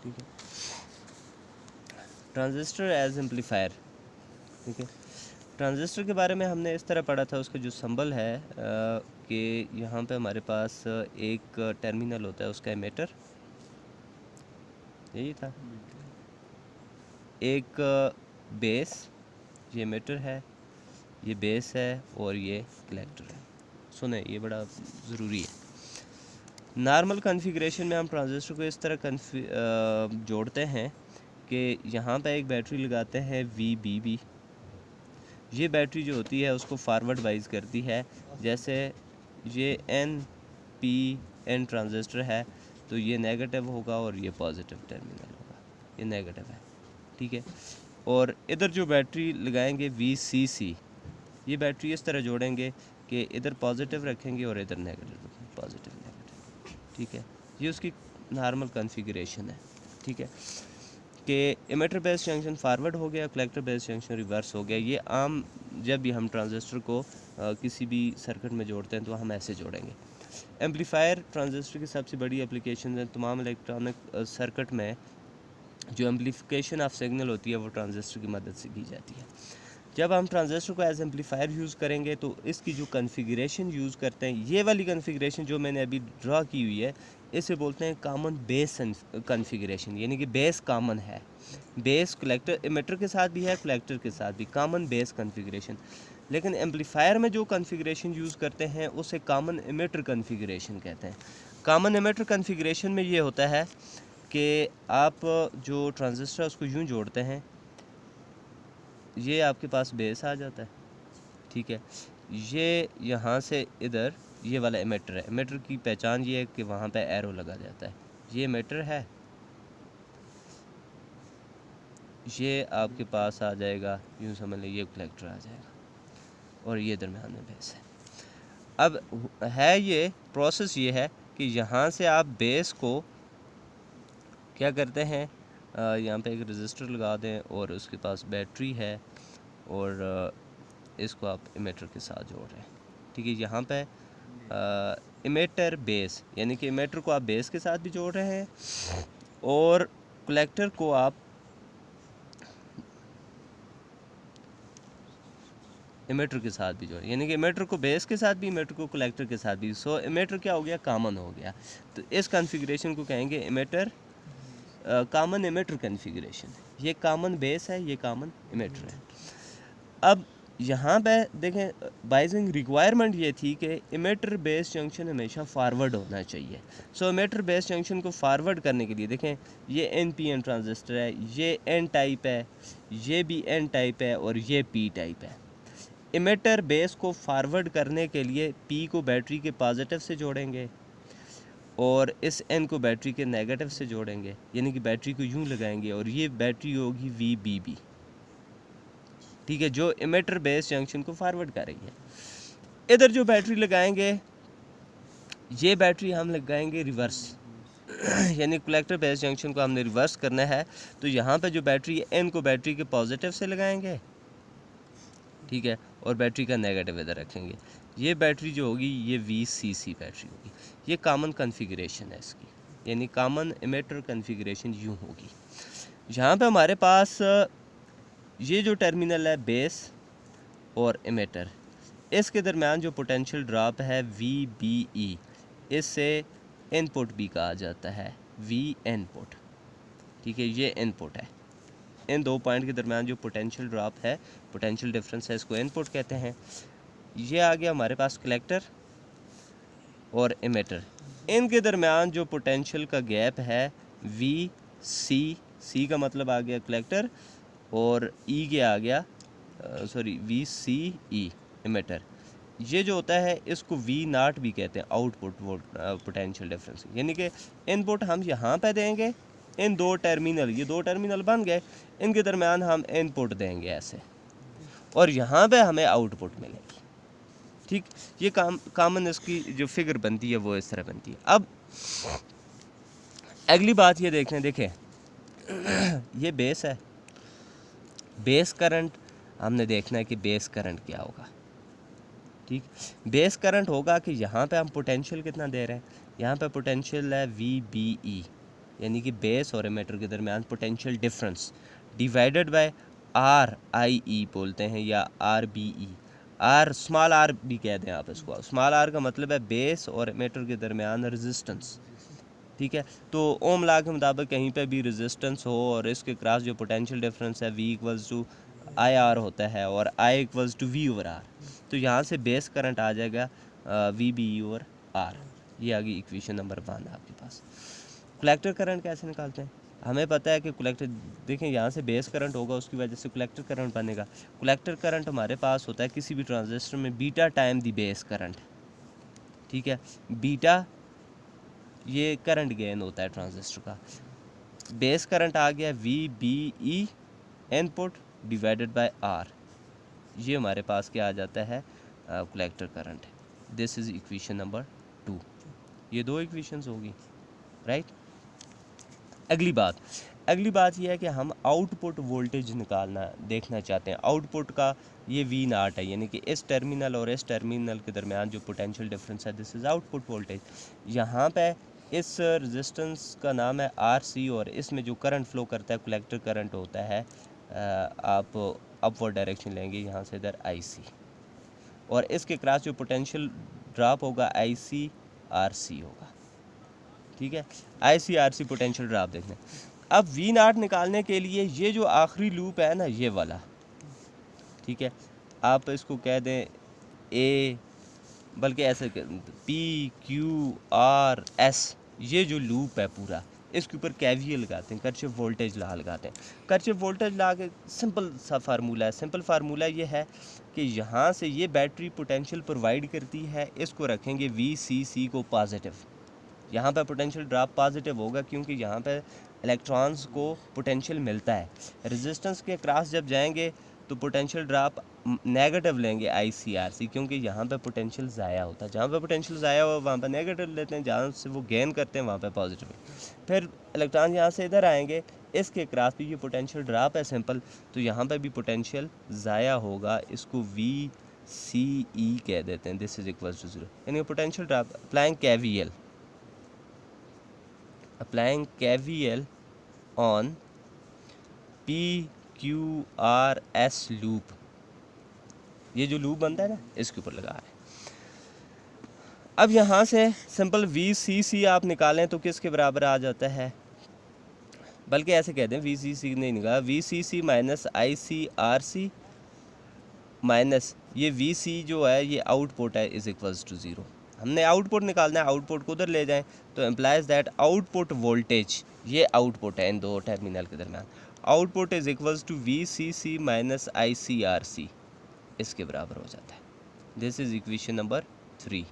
ठीक है। Transistor as amplifier, ठीक है। ट्रांजिस्टर के बारे में हमने इस तरह पढ़ा था, उसका जो सिंबल है कि यहाँ पे हमारे पास एक टर्मिनल होता है, उसका एमिटर, यही था, एक बेस, ये एमिटर है, ये बेस है, और ये कलेक्टर है। सुने, ये बड़ा ज़रूरी है। नॉर्मल कॉन्फ़िगरेशन में हम ट्रांजिस्टर को इस तरह जोड़ते हैं कि यहाँ पे एक बैटरी लगाते हैं VBB। ये बैटरी जो होती है उसको फॉरवर्ड वाइज करती है। जैसे ये NPN ट्रांजिस्टर है तो ये नेगेटिव होगा और ये पॉजिटिव टर्मिनल होगा, ये नेगेटिव है, ठीक है। और इधर जो बैटरी लगाएंगे VCC, ये बैटरी इस तरह जोड़ेंगे कि इधर पॉजिटिव रखेंगे और इधर नेगेटिव, पॉजिटिव नेगेटिव, ठीक है। ये उसकी नॉर्मल कॉन्फ़िगरेशन है, ठीक है, कि एमिटर बेस जंक्शन फॉरवर्ड हो गया, कलेक्टर बेस जंक्शन रिवर्स हो गया। ये आम जब भी हम ट्रांजिस्टर को किसी भी सर्किट में जोड़ते हैं तो हम ऐसे जोड़ेंगे। एम्पलीफायर ट्रांजिस्टर की सबसे बड़ी एप्लीकेशन है। तमाम इलेक्ट्रॉनिक सर्किट में जो एम्पलीफिकेशन ऑफ सिग्नल होती है वो ट्रांजिस्टर की मदद से की जाती है। जब हम ट्रांजिस्टर को एज एम्पलीफायर यूज़ करेंगे तो इसकी जो कॉन्फ़िगरेशन यूज़ करते हैं, ये वाली कॉन्फ़िगरेशन जो मैंने अभी ड्रा की हुई है, इसे बोलते हैं कॉमन बेस कॉन्फ़िगरेशन, यानी कि बेस कॉमन है। बेस कलेक्टर एमिटर के साथ भी है, कलेक्टर के साथ भी, कॉमन बेस कॉन्फ़िगरेशन। लेकिन एम्पलीफायर में जो कॉन्फ़िगरेशन यूज़ करते हैं उसे कॉमन एमिटर कॉन्फ़िगरेशन कहते हैं। कॉमन एमिटर कॉन्फ़िगरेशन में ये होता है कि आप जो ट्रांजिस्टर उसको यूँ जोड़ते हैं, ये आपके पास बेस आ जाता है, ठीक है। ये यहाँ से इधर ये वाला एमिटर है। एमिटर की पहचान ये है कि वहाँ पे एरो लगा जाता है। ये एमिटर है, ये आपके पास आ जाएगा, यूँ समझ लें ये कलेक्टर आ जाएगा, और ये दरम्यान में बेस है। अब है ये प्रोसेस, ये है कि यहाँ से आप बेस को क्या करते हैं, यहाँ पे एक रजिस्टर लगा दें और उसके पास बैटरी है और इसको आप इमेटर के साथ जोड़ रहे हैं, ठीक है। यहाँ पे इमेटर बेस, यानी कि इमेटर को आप बेस के साथ भी जोड़ रहे हैं और कलेक्टर को आप इमेटर के साथ भी जोड़, यानी कि इमेटर को बेस के साथ भी, इमेटर को कलेक्टर के साथ भी। सो इमेटर क्या हो गया, कॉमन हो गया। तो इस कॉन्फ़िगरेशन को कहेंगे इमेटर, कॉमन इमेटर कॉन्फ़िगरेशन। ये कॉमन बेस है, ये कॉमन इमेटर है। अब यहाँ पे देखें, बाइजिंग रिक्वायरमेंट ये थी कि इमेटर बेस जंक्शन हमेशा फारवर्ड होना चाहिए। सो इमेटर बेस जंक्शन को फारवर्ड करने के लिए देखें, ये NPN ट्रांजिस्टर है, ये N टाइप है, ये भी N टाइप है और ये P टाइप है। इमेटर बेस को फारवर्ड करने के लिए P को बैटरी के पॉजिटिव से जोड़ेंगे और इस N को बैटरी के नेगेटिव से जोड़ेंगे, यानी कि बैटरी को यूँ लगाएंगे और ये बैटरी होगी VBB, ठीक है, जो इमेटर बेस जंक्शन को फॉरवर्ड कर रही है। इधर जो बैटरी लगाएंगे, ये बैटरी हम लगाएंगे रिवर्स यानी कलेक्टर बेस जंक्शन को हमने रिवर्स करना है। तो यहाँ पे जो बैटरी है, N को बैटरी के पॉजिटिव से लगाएंगे, ठीक है, और बैटरी का नेगेटिव इधर रखेंगे। ये बैटरी जो होगी ये VCC बैटरी होगी। ये कॉमन कॉन्फ़िगरेशन है इसकी, यानी कॉमन इमेटर कॉन्फ़िगरेशन यूँ होगी। यहाँ पे हमारे पास ये जो टर्मिनल है बेस और इमेटर, इसके दरमियान जो पोटेंशियल ड्रॉप है VBE, इससे इनपुट भी कहा जाता है, V इनपुट, ठीक है, ये इनपुट है। इन दो पॉइंट के दरमियान जो पोटेंशियल ड्रॉप है, पोटेंशियल डिफरेंस है, इसको इनपुट कहते हैं। ये आ गया हमारे पास कलेक्टर और इमेटर, इनके दरमियान जो पोटेंशियल का गैप है VC का मतलब आ गया कलेक्टर और E के आ गया VCE इमेटर। ये जो होता है इसको V0 भी कहते हैं, आउटपुट पोटेंशियल डिफरेंस, यानी कि इनपुट हम यहाँ पे देंगे, इन दो टर्मिनल, ये दो टर्मिनल बन गए, इनके दरमियान हम इनपुट देंगे ऐसे, और यहाँ पे हमें आउटपुट मिलेगी, ठीक। ये कॉमन इसकी जो फिगर बनती है वो इस तरह बनती है। अब अगली बात ये देखें ये बेस है, बेस करंट हमने देखना है कि बेस करंट क्या होगा, ठीक। बेस करंट होगा कि यहाँ पे हम पोटेंशियल कितना दे रहे हैं, यहाँ पे पोटेंशियल है VBE, यानी कि बेस और एमिटर के दरमियान potential difference divided by RIE बोलते हैं या RBE, आर स्मॉल आर भी कह दें आप इसको। स्मॉल आर का मतलब है बेस और एमिटर के दरमियान रेजिस्टेंस, ठीक है। तो ओम लॉ के मुताबिक कहीं पे भी रेजिस्टेंस हो और इसके क्रॉस जो पोटेंशियल डिफरेंस है V इक्वल्स टू IR होता है और I equals to V over R, तो यहाँ से बेस करंट आ जाएगा VB ओवर R। ये आ गई इक्वेशन नंबर 1 आपके पास। कलेक्टर करंट कैसे निकालते हैं? हमें पता है कि कलेक्टर, देखें यहाँ से बेस करंट होगा, उसकी वजह से कलेक्टर करंट बनेगा। कलेक्टर करंट हमारे पास होता है किसी भी ट्रांजिस्टर में beta time the base current, ठीक है। बीटा ये करंट गेन होता है ट्रांजिस्टर का। बेस करंट आ गया VBE input divided by R, ये हमारे पास क्या आ जाता है collector current. This is equation number 2। ये 2 इक्वेशंस होगी, राइट। अगली बात यह है कि हम आउटपुट वोल्टेज निकालना देखना चाहते हैं। आउटपुट का ये V0 है, यानी कि इस टर्मिनल और इस टर्मिनल के दरमियान जो पोटेंशियल डिफरेंस है, दिस इज़ आउटपुट वोल्टेज। यहाँ पे इस रेजिस्टेंस का नाम है RC और इसमें जो करंट फ्लो करता है कलेक्टर करंट होता है, आप अपवर्ड डायरेक्शन लेंगे यहाँ से इधर IC, और इसके क्रॉस जो पोटेंशियल ड्रॉप होगा ICRC होगा, ठीक है। ICRC पोटेंशियल ड्रॉप देखने। अब V0 निकालने के लिए ये जो आखिरी लूप है ना, ये वाला, ठीक है, आप इसको कह दें A, बल्कि ऐसे PQRS, ये जो लूप है पूरा, इसके ऊपर KVL लगाते हैं, कर्चफ वोल्टेज लॉ लगाते हैं। कर्चफ वोल्टेज लॉ के सिंपल सा फार्मूला है। सिंपल फार्मूला ये है कि यहाँ से ये बैटरी पोटेंशियल प्रोवाइड करती है, इसको रखेंगे VCC को पॉजिटिव। यहाँ पे पोटेंशियल ड्रॉप पॉजिटिव होगा क्योंकि यहाँ पे इलेक्ट्रॉन्स को पोटेंशियल मिलता है। रेजिस्टेंस के क्रॉस जब जाएंगे तो पोटेंशियल ड्रॉप नेगेटिव लेंगे ICRC, क्योंकि यहाँ पे पोटेंशियल ज़ाया होता है। जहाँ पे पोटेंशियल ज़ाया हुआ वहाँ पे नेगेटिव लेते हैं, जहाँ से वो गेन करते हैं वहाँ पे पॉजिटिव। फिर इलेक्ट्रॉन यहाँ से इधर आएंगे, इसके क्रॉस भी ये पोटेंशियल ड्रॉप है सिंपल, तो यहाँ पे भी पोटेंशियल ज़ाया होगा, इसको VCE कह देते हैं। दिस इज इक्वल टू 0, यानी potential drop. applying KVL on PQRS loop, ये जो लूप बनता है ना, इसके ऊपर लगा है। अब यहाँ से सिंपल VCC आप निकालें तो किसके बराबर आ जाता है, बल्कि ऐसे कहते हैं VCC नहीं निकाला, VCC माइनस ICRC माइनस ये VC जो है ये आउटपुट है, इज इक्वल्स टू 0। हमने आउटपुट निकालना है, आउटपुट को उधर ले जाएं तो एम्प्लाइज दैट आउटपुट वोल्टेज, ये आउटपुट है इन दो टर्मिनल के दरमियान, output is equals to VCC minus ICRC, इसके बराबर हो जाता है। दिस इज इक्वेशन नंबर 3,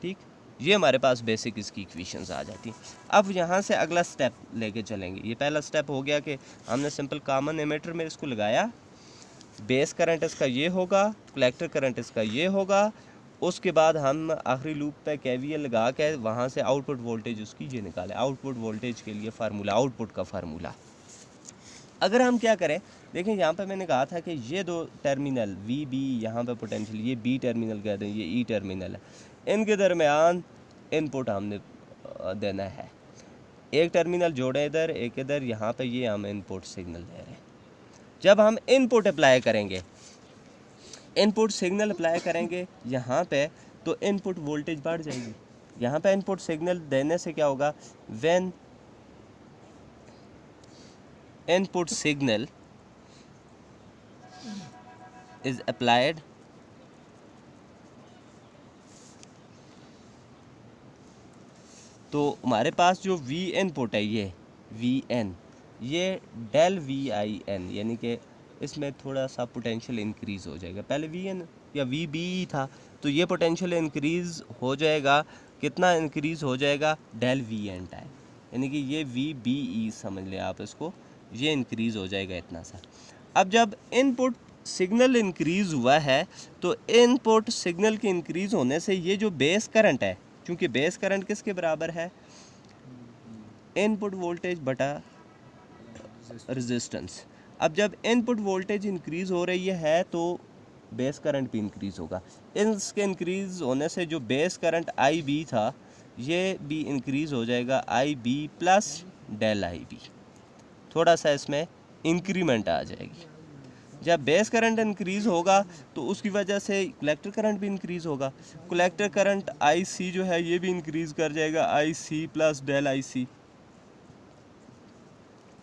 ठीक। ये हमारे पास बेसिक इसकी इक्वेशंस आ जाती हैं। अब यहाँ से अगला स्टेप लेके चलेंगे। ये पहला स्टेप हो गया कि हमने सिंपल कॉमन एमीटर में इसको लगाया, बेस करंट इसका ये होगा, कलेक्टर करंट इसका ये होगा, उसके बाद हम आखिरी लूप पे KVL लगा के वहाँ से आउटपुट वोल्टेज उसकी ये निकाले। आउटपुट वोल्टेज के लिए फार्मूला, आउटपुट का फार्मूला अगर हम क्या करें, देखें यहाँ पे मैंने कहा था कि ये दो टर्मिनल VB, यहाँ पे पोटेंशियल ये B टर्मिनल कहते हैं, ये E टर्मिनल है, इनके दरमियान इनपुट हमने देना है। एक टर्मिनल जोड़े इधर, एक इधर, यहाँ पे ये हम इनपुट सिग्नल दे रहे हैं। जब हम इनपुट अप्लाई करेंगे, इनपुट सिग्नल अप्लाई करेंगे यहाँ पे, तो इनपुट वोल्टेज बढ़ जाएगी। यहाँ पे इनपुट सिग्नल देने से क्या होगा, when input signal is applied तो हमारे पास जो V इनपुट है ये VN, ये डेल VIN, यानी कि इसमें थोड़ा सा पोटेंशियल इंक्रीज़ हो जाएगा। पहले VN या VBE था, तो ये पोटेंशियल इंक्रीज़ हो जाएगा, कितना इंक्रीज़ हो जाएगा, डेल VN टाइम, यानी कि ये VBE समझ लें आप इसको, ये इंक्रीज़ हो जाएगा इतना सा। अब जब इनपुट सिग्नल इंक्रीज़ हुआ है तो इनपुट सिग्नल के इंक्रीज़ होने से ये जो बेस करंट है, क्योंकि बेस करंट किसके बराबर है, इनपुट वोल्टेज बटा रेजिस्टेंस। अब जब इनपुट वोल्टेज इंक्रीज़ हो रही है तो बेस करंट भी इंक्रीज़ होगा। इसके इंक्रीज़ होने से जो बेस करंट IB था ये भी इंक्रीज़ हो जाएगा I B plus del I B, थोड़ा सा इसमें इंक्रीमेंट आ जाएगी। जब बेस करंट इंक्रीज़ होगा तो उसकी वजह से कलेक्टर करंट भी इंक्रीज़ होगा। कलेक्टर करंट आई सी जो है ये भी इंक्रीज़ कर जाएगा, आई सी प्लस डेल आई सी,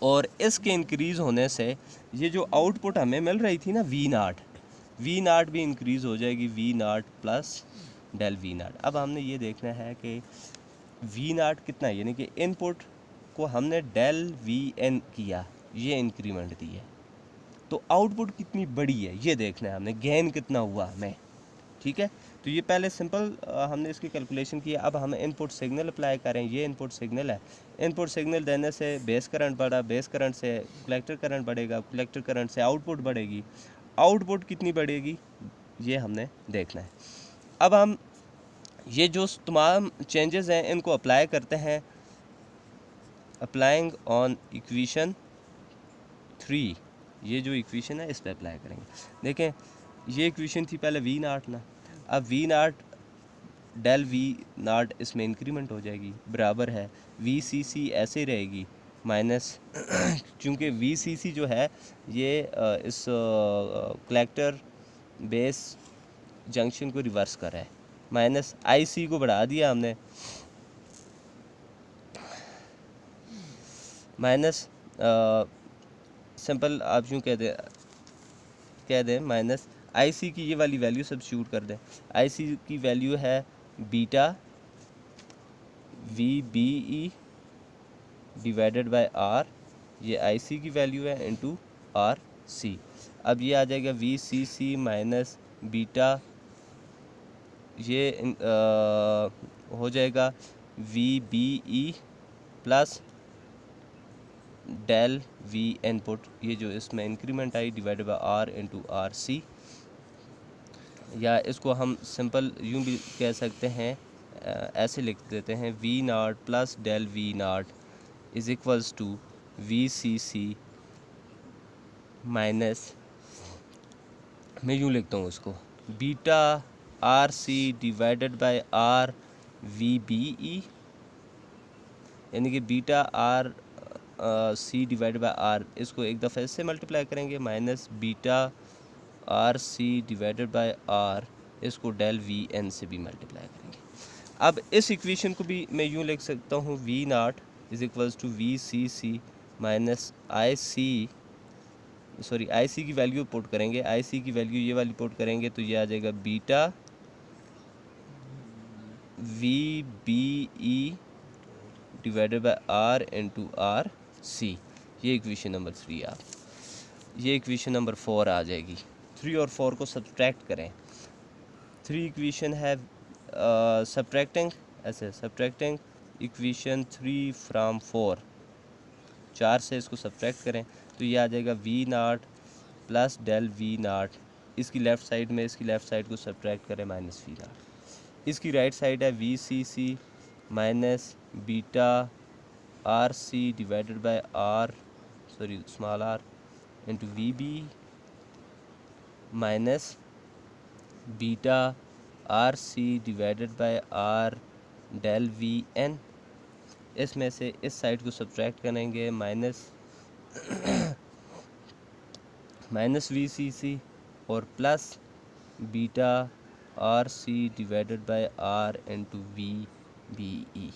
और इसके इंक्रीज़ होने से ये जो आउटपुट हमें मिल रही थी ना वी नाट भी इंक्रीज़ हो जाएगी, V naught plus del V naught. अब हमने ये देखना है कि वी नाट कितना है, यानी कि इनपुट को हमने डेल वी एन किया, ये इंक्रीमेंट दी है, तो आउटपुट कितनी बड़ी है ये देखना है हमने, गेन कितना हुआ हमें। ठीक है, तो ये पहले सिंपल हमने इसकी कैलकुलेशन की। अब हम इनपुट सिग्नल अप्लाई करें, ये इनपुट सिग्नल है, इनपुट सिग्नल देने से बेस करंट बढ़ा, बेस करंट से कलेक्टर करंट बढ़ेगा, कलेक्टर करंट से आउटपुट बढ़ेगी, आउटपुट कितनी बढ़ेगी ये हमने देखना है। अब हम ये जो तमाम चेंजेस हैं इनको अप्लाई करते हैं, अप्लाइंग ऑन इक्वेशन 3, ये जो इक्वेशन है इस पर अप्लाई करेंगे। देखें ये इक्वेशन थी पहले वी नाट ना, अब V naught del V naught इसमें इंक्रीमेंट हो जाएगी, बराबर है वी सी सी ऐसे रहेगी माइनस चूँकि वी सी सी जो है ये इस कलेक्टर बेस जंक्शन को रिवर्स कर रहा है, माइनस आई सी को बढ़ा दिया हमने, माइनस सिंपल आप यूँ कह दें माइनस आई सी की ये वाली वैल्यू सब्स्टिट्यूट कर दें। आई सी की वैल्यू है beta V B E divided by R, ये आई सी की वैल्यू है इनटू आर सी। अब ये आ जाएगा V C C minus beta, ये हो जाएगा V B E plus del V input, ये जो इसमें increment I divided by R into R C, या इसको हम सिंपल यूँ भी कह सकते हैं, ऐसे लिख देते हैं V naught plus del V naught is equals to V C C minus, मैं यूँ लिखता हूँ उसको, beta R C divided by R V B E, यानी कि beta R C divide by R, इसको एक दफ़ा इससे मल्टीप्लाई करेंगे, minus beta R C divided by R, इसको डेल वी एन से भी मल्टीप्लाई करेंगे। अब इस इक्वेशन को भी मैं यूँ लिख सकता हूँ V naught is equals to V C C minus I C, sorry I C की वैल्यू पुट करेंगे, आई सी की वैल्यू ये वाली पुट करेंगे तो ये आ जाएगा beta V B E divided by R into R C, ये इक्वेशन नंबर 3। आप ये इक्वेशन नंबर 4 आ जाएगी। 3 और 4 को सब्ट्रैक्ट करें, 3 इक्वेशन है सब्ट्रैक्टिंग, ऐसे सब्ट्रैक्टिंग इक्वेशन 3 फ्राम 4, 4 से इसको सब्ट्रैक्ट करें तो ये आ जाएगा V naught plus del V naught, इसकी लेफ़्ट साइड में इसकी लेफ़्ट साइड को सब्ट्रैक्ट करें माइनस वी नाट, इसकी राइट साइड है V C C minus beta R C divided by R, sorry small R into V B minus beta R C divided by R del V N, इसमें से इस side को subtract करेंगे minus minus V C C और plus beta R C divided by R into V B E,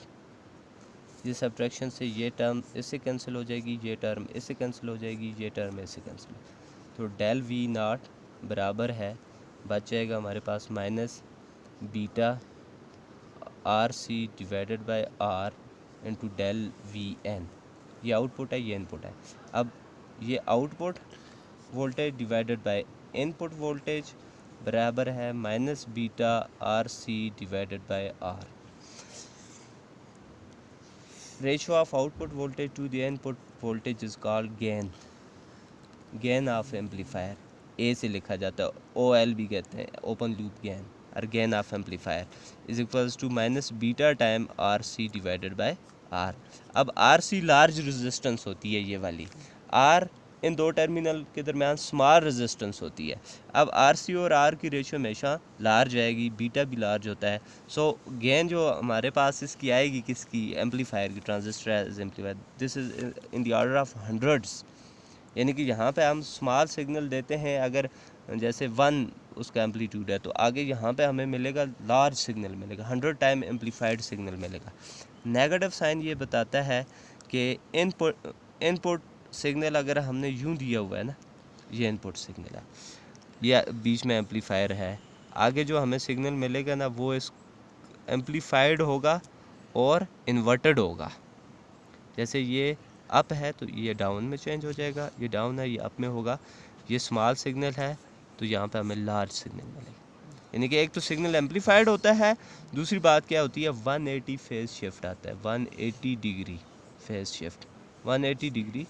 ये subtraction से ये term इससे कैंसिल हो जाएगी, ये टर्म इससे कैंसिल हो जाएगी, ये टर्म इससे कैंसिल, तो डेल वी नाट बराबर है, बच जाएगा हमारे पास minus beta R C divided by R into del V N, ये आउटपुट है, ये इनपुट है। अब ये output voltage divided by input voltage बराबर है minus beta R C divided by R, ratio of output voltage to the input voltage is called gain, gain of amplifier, A से लिखा जाता है, ओ एल भी कहते हैं, ओपन लूप गेन, और gain of amplifier is equals to minus beta time R C divided by R. अब R C large resistance होती है ये वाली, आर इन दो टर्मिनल के दरमियान स्मॉल रेजिस्टेंस होती है। अब RC और R की रेशियो हमेशा लार्ज आएगी, बीटा भी लार्ज होता है। सो गेन जो हमारे पास इसकी आएगी किसकी, एम्पलीफायर की, transistor as amplifier, this is in the order of hundreds. यानी कि यहाँ पे हम स्मॉल सिग्नल देते हैं, अगर जैसे 1 उसका एम्पलीट्यूड है, तो आगे यहाँ पे हमें मिलेगा लार्ज सिग्नल मिलेगा, 100 टाइम एम्पलीफाइड सिग्नल मिलेगा। नेगेटिव साइन ये बताता है कि इनपुट सिग्नल अगर हमने यूँ दिया हुआ है ना, ये इनपुट सिग्नल है, ये बीच में एम्पलीफायर है, आगे जो हमें सिग्नल मिलेगा ना वो इस एम्पलीफाइड होगा और इन्वर्टेड होगा। जैसे ये अप है तो ये डाउन में चेंज हो जाएगा, ये डाउन है ये अप में होगा। ये स्मॉल सिग्नल है तो यहाँ पे हमें लार्ज सिग्नल मिलेगा। यानी कि एक तो सिग्नल एम्पलीफाइड होता है, दूसरी बात क्या होती है, 180 फेज शिफ्ट आता है, 180 degree phase shift, 180 degree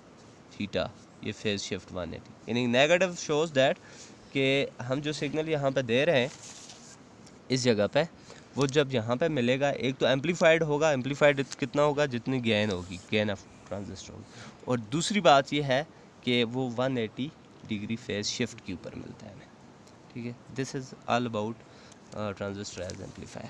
theta, ये फेज शिफ्ट 180। यानी नेगेटिव शोज दैट कि हम जो सिग्नल यहाँ पे दे रहे हैं इस जगह पे, वो जब यहाँ पे मिलेगा, एक तो एम्पलीफाइड होगा, एम्पलीफाइड कितना होगा, जितनी गेन होगी, गेन ऑफ ट्रांजिस्टर होगी, और दूसरी बात ये है कि वो 180 डिग्री फेज शिफ्ट के ऊपर मिलता है हमें। ठीक है, this is all about transistor as amplifier.